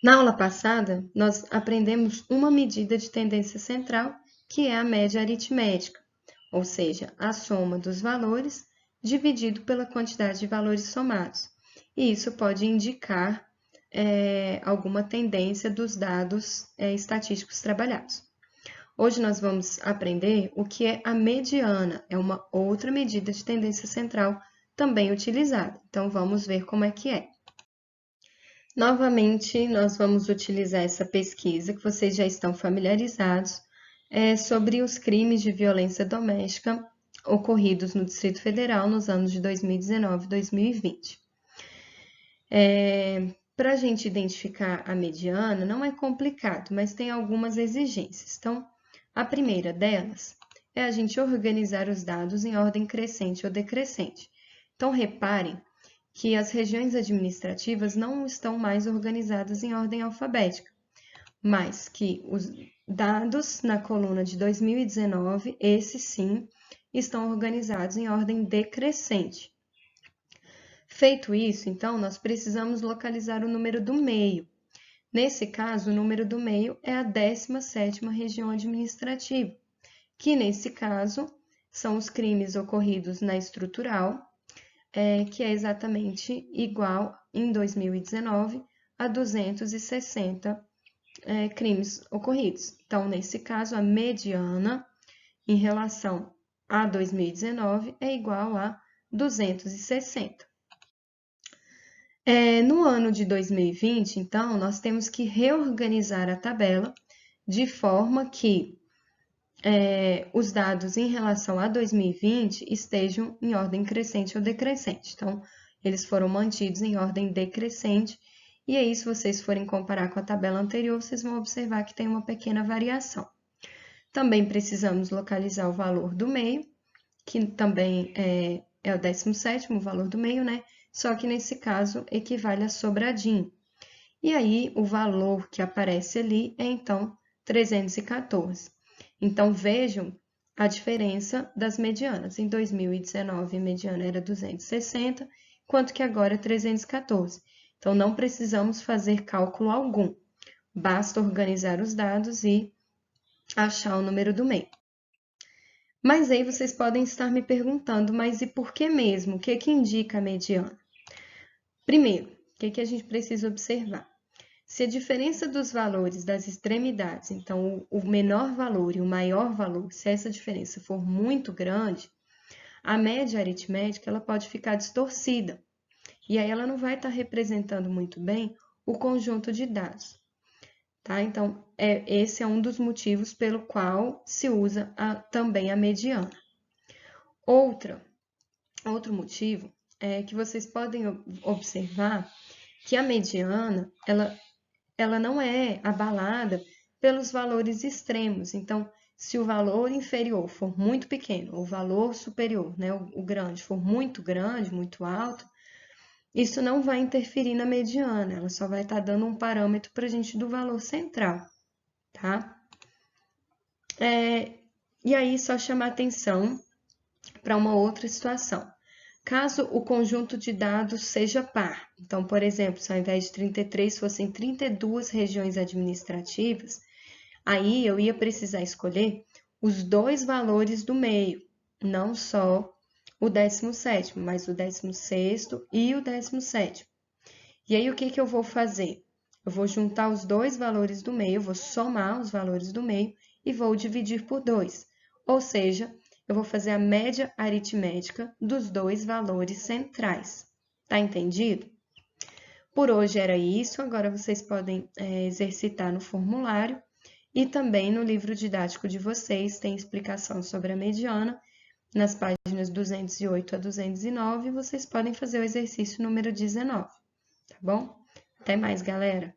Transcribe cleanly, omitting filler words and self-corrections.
Na aula passada, nós aprendemos uma medida de tendência central, que é a média aritmética, ou seja, a soma dos valores dividido pela quantidade de valores somados. E isso pode indicar alguma tendência dos dados estatísticos trabalhados. Hoje nós vamos aprender o que é a mediana, é uma outra medida de tendência central também utilizada. Então, vamos ver como é que é. Novamente, nós vamos utilizar essa pesquisa que vocês já estão familiarizados sobre os crimes de violência doméstica ocorridos no Distrito Federal nos anos de 2019 e 2020. Para a gente identificar a mediana, não é complicado, mas tem algumas exigências. Então, a primeira delas é a gente organizar os dados em ordem crescente ou decrescente. Então, reparem que as regiões administrativas não estão mais organizadas em ordem alfabética, mas que os dados na coluna de 2019, esses sim, estão organizados em ordem decrescente. Feito isso, então, nós precisamos localizar o número do meio. Nesse caso, o número do meio é a 17ª região administrativa, que nesse caso são os crimes ocorridos na estrutural, que é exatamente igual, em 2019, a 260 crimes ocorridos. Então, nesse caso, a mediana, em relação a 2019, é igual a 260. No ano de 2020, então, nós temos que reorganizar a tabela de forma que os dados em relação a 2020 estejam em ordem crescente ou decrescente. Então, eles foram mantidos em ordem decrescente, e aí, se vocês forem comparar com a tabela anterior, vocês vão observar que tem uma pequena variação. Também precisamos localizar o valor do meio, que também é o 17º, o valor do meio, né? Só que nesse caso equivale a sobradinho. E aí, o valor que aparece ali é, então, 314. Então, vejam a diferença das medianas. Em 2019, a mediana era 260, enquanto que agora é 314. Então, não precisamos fazer cálculo algum. Basta organizar os dados e achar o número do meio. Mas aí vocês podem estar me perguntando, mas e por que mesmo? O que que indica a mediana? Primeiro, o que que a gente precisa observar? Se a diferença dos valores das extremidades, então o menor valor e o maior valor, se essa diferença for muito grande, a média aritmética ela pode ficar distorcida. E aí ela não vai estar representando muito bem o conjunto de dados. Tá? Então, esse é um dos motivos pelo qual se usa também a mediana. Outro motivo é que vocês podem observar que a mediana, ela não é abalada pelos valores extremos. Então, se o valor inferior for muito pequeno, ou o valor superior, né, o grande, for muito grande, muito alto, isso não vai interferir na mediana, ela só vai estar dando um parâmetro para a gente do valor central, tá? E aí, só chamar atenção para uma outra situação. Caso o conjunto de dados seja par, então, por exemplo, se ao invés de 33 fossem 32 regiões administrativas, aí eu ia precisar escolher os dois valores do meio, não só o 17º, mas o 16º e o 17º. E aí, o que que eu vou fazer? Eu vou juntar os dois valores do meio, eu vou somar os valores do meio e vou dividir por 2. Ou seja, eu vou fazer a média aritmética dos dois valores centrais. Tá entendido? Por hoje era isso, agora vocês podem exercitar no formulário e também no livro didático de vocês tem explicação sobre a mediana, nas páginas 208 a 209, vocês podem fazer o exercício número 19, tá bom? Até mais, galera!